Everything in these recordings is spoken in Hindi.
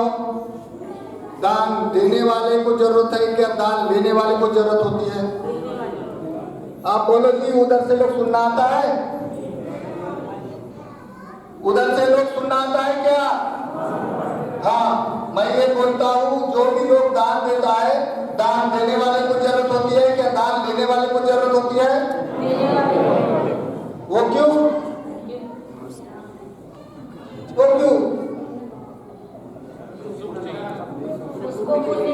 बताओ, दान देने वाले को जरूरत है क्या दान लेने वाले को जरूरत होती है? आप बोलो जी, उधर से लोग सुनना आता है? उधर से लोग सुनना आता है क्या? हाँ, मैं ये बोलता हूँ, जो भी लोग दान देता है, दान देने वाले को जरूरत होती है क्या दान लेने वाले को जरूरत होती है? वो क्यों? वो क्यों?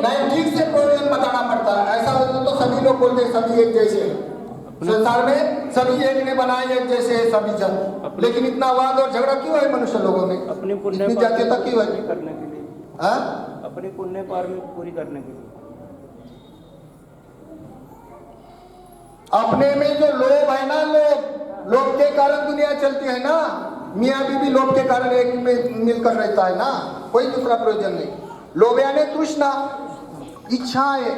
नहीं, ठीक से प्रयोजन बताना पड़ता है। ऐसा तो सभी लोग बोलते हैं सभी एक जैसे हैं, संसार में सभी एक ने बनाए एक जैसे है सभी जन, लेकिन इतना वाद और झगड़ा क्यों है मनुष्य लोगों में? अपनी पुण्य इतनी जातीयता क्यों है? करने के लिए, हाँ, अपनी पुण्य पारमी पूरी करने के लिए। अपने में जो लोभ है ना, लोभ के कारण दुनिया चलती है ना। मियाँ बीवी लोभ के कारण एक में मिलकर रहता है ना, कोई दूसरा प्रयोजन नहीं। लोभ यानी तृष्णा, इच्छाएं,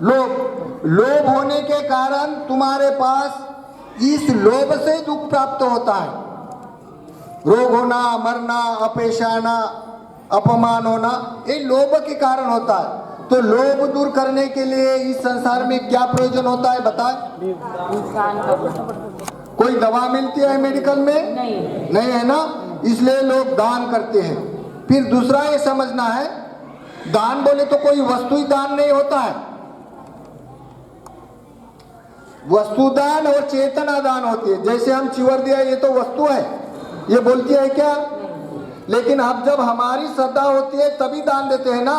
लोभ होने के कारण तुम्हारे पास इस लोभ से दुख प्राप्त होता है। रोग होना, मरना, अपेशाना, अपमान होना, ये लोभ के कारण होता है। तो लोभ दूर करने के लिए इस संसार में क्या प्रयोजन होता है बताएं? कोई दवा मिलती है मेडिकल में? नहीं है ना, इसलिए लोग दान करते हैं। फिर दूसरा ये समझना है, दान बोले तो कोई वस्तु ही दान नहीं होता है। वस्तु दान और चेतना दान होती है। जैसे हम चिवर दिया, ये तो वस्तु है, ये बोलती है क्या? लेकिन अब जब हमारी श्रद्धा होती है तभी दान देते हैं ना,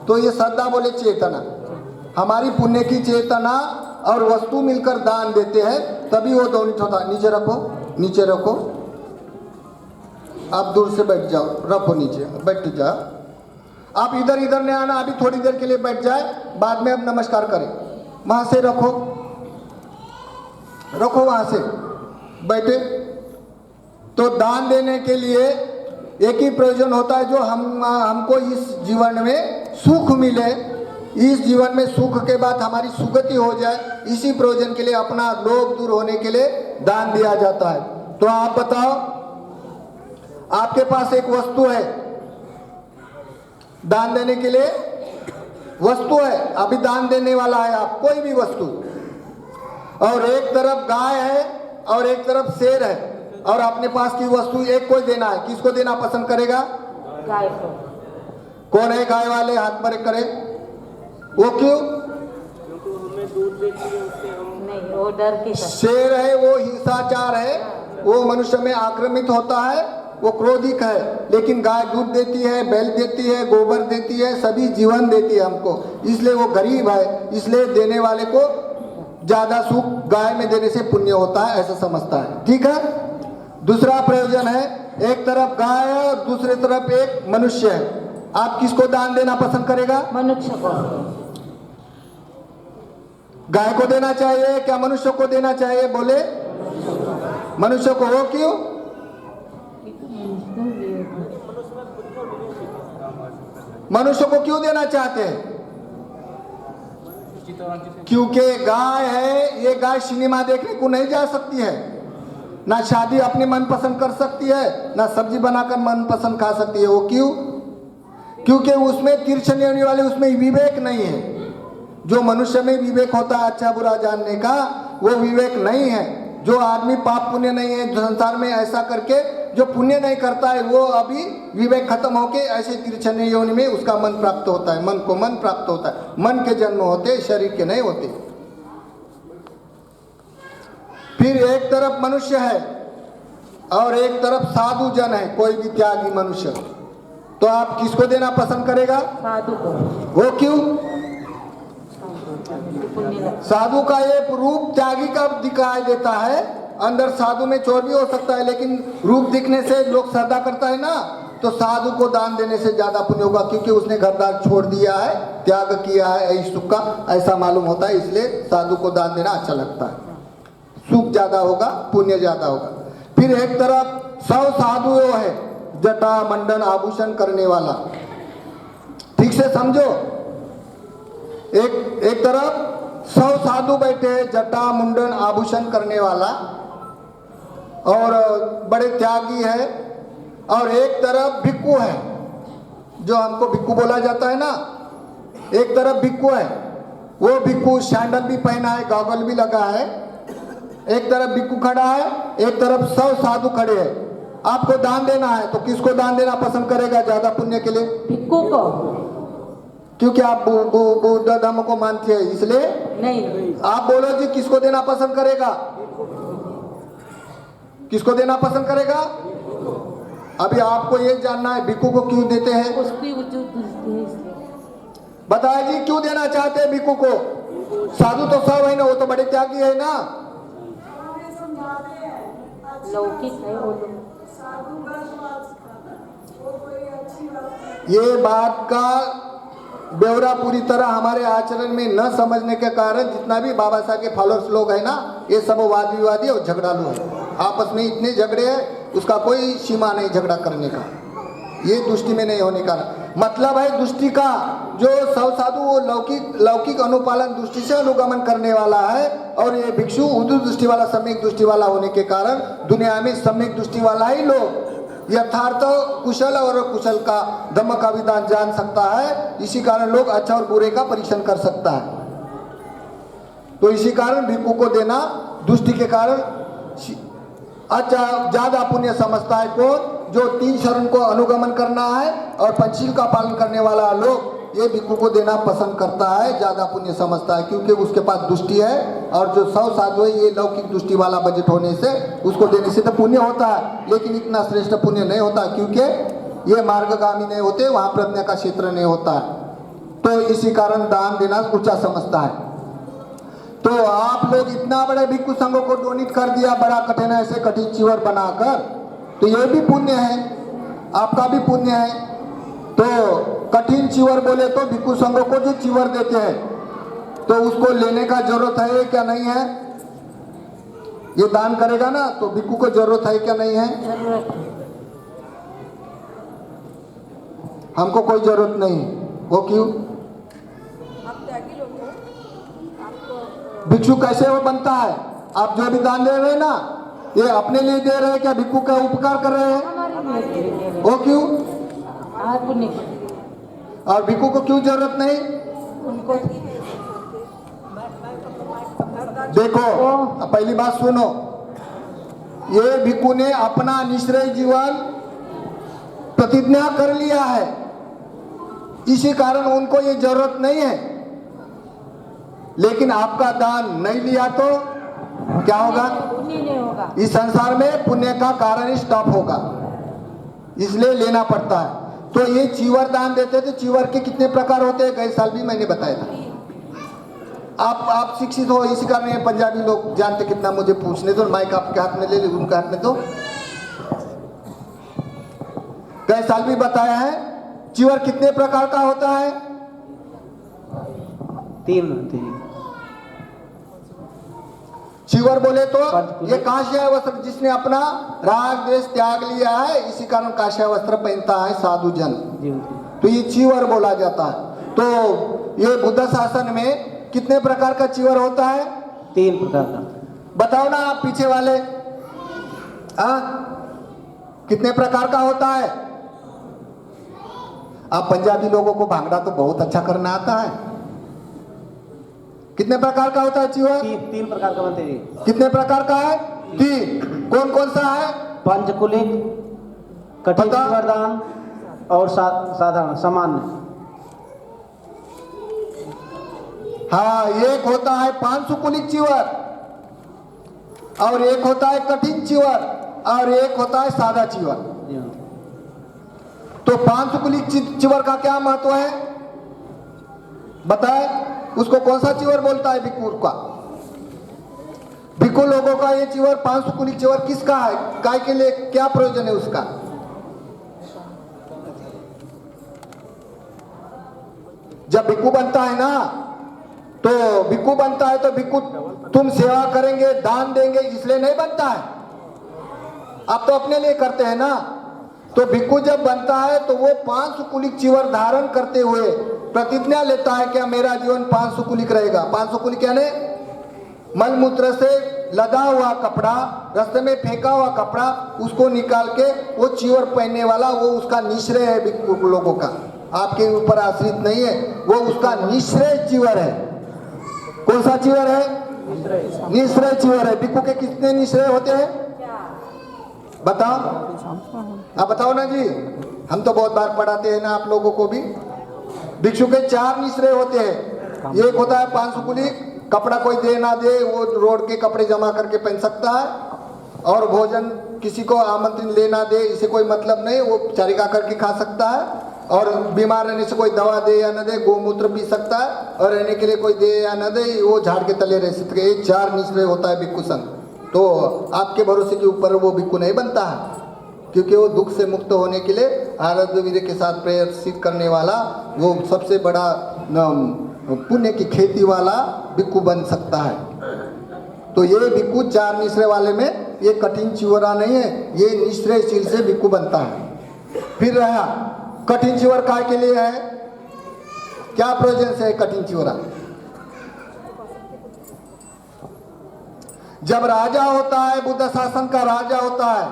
तो ये श्रद्धा बोले चेतना, हमारी पुण्य की चेतना और वस्तु मिलकर दान देते हैं, तभी वो दोनों होता है। नीचे रखो, नीचे रखो, आप दूर से बैठ जाओ, रखो नीचे, बैठ जाओ। आप इधर इधर नहीं आना, अभी थोड़ी देर के लिए बैठ जाए, बाद में अब नमस्कार करें। वहां से रखो, रखो, वहां से बैठे। तो दान देने के लिए एक ही प्रयोजन होता है, जो हमको इस जीवन में सुख मिले, इस जीवन में सुख के बाद हमारी सुगति हो जाए, इसी प्रयोजन के लिए, अपना लोभ दूर होने के लिए दान दिया जाता है। तो आप बताओ, आपके पास एक वस्तु है, दान देने के लिए वस्तु है, अभी दान देने वाला है आप, कोई भी वस्तु, और एक तरफ गाय है और एक तरफ शेर है, और अपने पास की वस्तु एक कोई देना है, किसको देना पसंद करेगा? गाय को। कौन है गाय वाले? हाथ पर करे। वो क्यों? क्योंकि हमें दूध देती है, उससे हम नहीं, वो डर के शेर है वो हिंसाचार है, वो मनुष्य में आक्रमित होता है, वो क्रोधिक है। लेकिन गाय दूध देती है, बैल देती है, गोबर देती है, सभी जीवन देती है हमको, इसलिए वो गरीब है, इसलिए देने वाले को ज्यादा सुख गाय में देने से पुण्य होता है, ऐसा समझता है। ठीक है। दूसरा प्रयोजन है, एक तरफ गाय है और दूसरी तरफ एक मनुष्य है, आप किसको दान देना पसंद करेगा? मनुष्य को। गाय को देना चाहिए क्या मनुष्य को देना चाहिए? बोले मनुष्य को। हो क्यों? मनुष्य को क्यों देना चाहते हैं? क्योंकि गाय है, ये गाय सिनेमा देखने को नहीं जा सकती है, ना शादी अपने मन पसंद कर सकती है, ना सब्जी बनाकर मन पसंद खा सकती है। वो क्यों? क्योंकि उसमें तिरछन होने वाले, उसमें विवेक नहीं है। जो मनुष्य में विवेक होता है अच्छा बुरा जानने का, वो विवेक नहीं है। जो आदमी पाप पुण्य नहीं है, जो संसार में ऐसा करके जो पुण्य नहीं करता है, वो अभी विवेक खत्म होके ऐसे तिरछन योनि में उसका मन प्राप्त होता है। मन को मन प्राप्त होता है। मन के जन्म होते, शरीर के नहीं होते। फिर एक तरफ मनुष्य है और एक तरफ साधु जन है, कोई भी त्यागी मनुष्य, तो आप किसको देना पसंद करेगा? साधु को। वो क्यों? साधु का एक रूप त्यागी का दिखाई देता है, अंदर साधु में चोर भी हो सकता है, लेकिन रूप दिखने से लोग श्रद्धा करता है ना, तो साधु को दान देने से ज्यादा पुण्य होगा, क्योंकि उसने घर दार छोड़ दिया है, त्याग किया है इस सुख का, ऐसा मालूम होता है। इसलिए साधु को दान देना अच्छा लगता है, सुख ज्यादा होगा, पुण्य ज्यादा होगा। फिर एक तरफ 100 साधु है, जटा मंडन आभूषण करने वाला, ठीक से समझो। एक तरफ 100 साधु बैठे हैं, जटा मुंडन आभूषण करने वाला और बड़े त्यागी है, और एक तरफ भिक्खु है, जो हमको भिक्खू बोला जाता है ना, एक तरफ भिक्खू है, वो भिक्खू सैंडल भी पहना है, गॉगल भी लगा है, एक तरफ भिक्खू खड़ा है, एक तरफ 100 साधु खड़े हैं। आपको दान देना है तो किसको दान देना पसंद करेगा ज्यादा पुण्य के लिए? भिक्खू को। क्योंकि आप बुद्ध धर्म को मानते हैं इसलिए। नहीं, आप बोलो जी किसको देना पसंद करेगा? किसको देना पसंद करेगा? अभी आपको ये जानना है भिक्खू को क्यों देते हैं। उसकी वजूद दूसरी है इसलिए। बताया जी क्यों देना चाहते हैं भिक्खू को? साधु तो सब है ना, वो तो बड़े त्यागी है ना। लौकिक है वो लोग। ये बात का ब्यौरा पूरी तरह हमारे आचरण में न समझने के कारण जितना भी बाबा साहब के फॉलोअर्स लोग है ना, ये सब वाद विवादी और झगड़ालू है। आपस में इतने झगड़े हैं, उसका कोई सीमा नहीं झगड़ा करने का। ये दृष्टि में नहीं होने का मतलब है दृष्टि का। जो सब साधु वो लौकिक अनुपालन दृष्टि से अनुगमन करने वाला है, और ये भिक्षु उर्दू दृष्टि वाला, सम्यक दृष्टि वाला होने के कारण दुनिया में सम्यक दृष्टि वाला ही लोग यथार्थ कुशल और कुशल का धम्म का विधान जान सकता है। इसी कारण लोग अच्छा और बुरे का परीक्षण कर सकता है। तो इसी कारण भिक्खु को देना दृष्टि के कारण अच्छा ज्यादा पुण्य समझता है। कौन? जो 3 शरण को अनुगमन करना है और पंचशील का पालन करने वाला लोग ये भिक्खु को देना पसंद करता है, ज्यादा पुण्य समझता है, क्योंकि उसके पास दृष्टि है। और जो 100 साधु है ये लौकिक दृष्टि वाला बजट होने से उसको देने से तो पुण्य होता है, लेकिन इतना श्रेष्ठ पुण्य नहीं होता, क्योंकि ये मार्गगामी नहीं होते, वहां प्रज्ञा का क्षेत्र नहीं होता है। तो इसी कारण दान देना ऊंचा समझता है। तो आप लोग इतना बड़े भिक्खु संघों को डोनेट कर दिया, बड़ा कठिन ऐसे कठिन चिवर बनाकर, तो ये भी पुण्य है, आपका भी पुण्य है। तो कठिन चिवर बोले तो भिक्खु संघों को जो चिवर देते हैं तो उसको लेने का जरूरत है क्या नहीं है? ये दान करेगा ना तो भिक्खु को जरूरत है क्या नहीं है? जरूरत है। हमको कोई जरूरत नहीं। वो क्यों? भिक्षु कैसे वो बनता है? आप जो भी दान दे रहे हैं ना, ये अपने लिए दे रहे हैं क्या भिक्खु का उपकार कर रहे हैं? हमारे लिए वो क्यों? पुण्य की। और भिक्खु को क्यों जरूरत नहीं? उनको देखो पहली बात सुनो, ये भिक्खु ने अपना निश्चय जीवन प्रतिज्ञा कर लिया है, इसी कारण उनको ये जरूरत नहीं है। लेकिन आपका दान नहीं लिया तो क्या होगा? पुण्य नहीं होगा। इस संसार में पुण्य का कारण ही स्टॉप होगा, इसलिए लेना पड़ता है। तो ये चीवर दान देते थे। चीवर के कितने प्रकार होते हैं गए साल भी मैंने बताया था। आप शिक्षित हो इसी कारण ये पंजाबी लोग जानते कितना। मुझे पूछने दो, माइक आपके हाथ में ले ली, उनके हाथ में तो गए साल भी बताया है। चीवर कितने प्रकार का होता है? 3 चीवर बोले तो ये काश्य वस्त्र, जिसने अपना राग द्वेष त्याग लिया है, इसी कारण काश्य वस्त्र पहनता है साधु जन, तो ये चीवर बोला जाता है। तो ये बुद्ध शासन में कितने प्रकार का चीवर होता है? 3 प्रकार का। बताओ ना आप पीछे वाले, कितने प्रकार का होता है? आप पंजाबी लोगों को भांगड़ा तो बहुत अच्छा करना आता है। कितने प्रकार का होता है चीवर? 3 प्रकार का बनते जी। कितने प्रकार का है? 3। कौन कौन सा है? पंचकुलिक, कठिन वरदान और साधारण सामान्य। हाँ, एक होता है 500 कुलिक चीवर, और एक होता है कठिन चीवर, और एक होता है सादा चीवर। तो 500 कुलिक चीवर का क्या महत्व है बताए? उसको कौन सा चीवर बोलता है? भिक्खु का। भिक्खु लोगों का ये चीवर 500 कुलिक चीवर किसका है? काय के लिए क्या प्रयोजन है उसका? जब भिक्खु बनता है ना, तो भिक्खु बनता है तो भिक्खु तुम सेवा करेंगे, दान देंगे, इसलिए नहीं बनता है। आप तो अपने लिए करते हैं ना। तो भिक्खु जब बनता है तो वो 500 कुलिक चीवर धारण करते हुए प्रतिज्ञा लेता है क्या मेरा जीवन 500 कुलिक रहेगा। 500 कुलिक यानी मलमूत्र से लदा हुआ कपड़ा, रास्ते में फेंका हुआ कपड़ा, उसको निकाल के वो चीवर पहनने वाला, वो उसका निश्चय है भिक्खु लोगों का। आपके ऊपर आश्रित नहीं है, वो उसका निःश्रेय चीवर है। कौन सा चीवर है? निःश्रेय चीवर है। भिक्षु के कितने निःश्रेय होते हैं बताओ? आप बताओ ना जी, हम तो बहुत बार पढ़ाते हैं ना आप लोगों को भी। भिक्षु के 4 निःश्रेय होते हैं। एक होता है पांशुकुलिक, कपड़ा कोई दे ना दे वो रोड के कपड़े जमा करके पहन सकता है, और भोजन किसी को आमंत्रण लेना दे इसे कोई मतलब नहीं, वो चरिका करके खा सकता है, और बीमार रहने से कोई दवा दे या न दे गोमूत्र पी सकता है, और रहने के लिए कोई दे या न दे वो झाड़ के तले रह सकते हैं। 4 निःश्रेय होता है भिक्षु संघ। तो आपके भरोसे के ऊपर वो भिक्षु नहीं बनता है, क्योंकि वो दुख से मुक्त होने के लिए आराध्य वीर्य के साथ प्रयासित करने वाला वो सबसे बड़ा पुण्य की खेती वाला भिक्षु बन सकता है। तो ये भिक्षु 4 निःश्रेय वाले में ये कठिन चिवरा नहीं है, ये निःश्रेयशील से भिक्षु बनता है। फिर रहा कठिन चिवर काय के लिए है, क्या प्रयोजन से है कठिन चिवरा? जब राजा होता है, बुद्ध शासन का राजा होता है,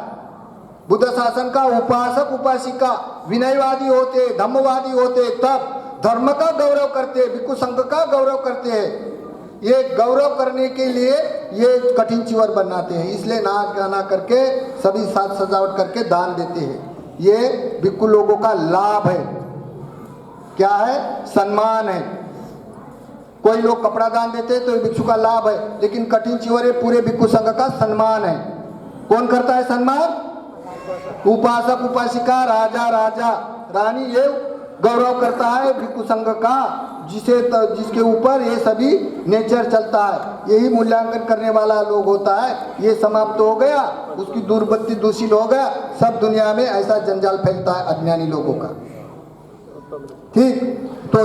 बुद्ध शासन का उपासक उपासिका विनयवादी होते, धम्मवादी होते, तब धर्म का गौरव करते, भिक्षु संघ का गौरव करते हैं। ये गौरव करने के लिए ये कठिन चिवर बनाते हैं, इसलिए नाच गाना करके सभी साज सजावट करके दान देते हैं। ये भिक्षु लोगों का लाभ है। क्या है? सम्मान है। कोई लोग कपड़ा दान देते हैं तो भिक्षु का लाभ है, लेकिन कठिन चिवर पूरे भिक्षु संघ का सम्मान है। कौन करता है सम्मान? उपासक उपासिका, राजा राजा रानी, ये गौरव करता है भिक्षु संघ का, जिसके ऊपर ये सभी नेचर चलता है। यही मूल्यांकन करने वाला लोग होता है। ये समाप्त हो गया, उसकी दुर्बत्ती दूषित हो गया, सब दुनिया में ऐसा जंजाल फैलता है अज्ञानी लोगों का। ठीक, तो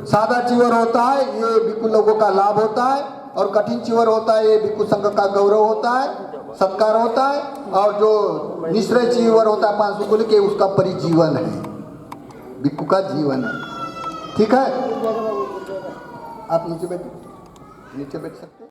सादा चिवर होता है ये भिक्षु लोगों का लाभ होता है, और कठिन चिवर होता है ये भिक्षु संघ का गौरव होता है, सत्कार होता है, और जो निःश्रेय चिवर होता है पांशुकुलिक के उसका परिजीवन है, भिक्षु का जीवन है। ठीक है, आप नीचे बैठ सकते हैं।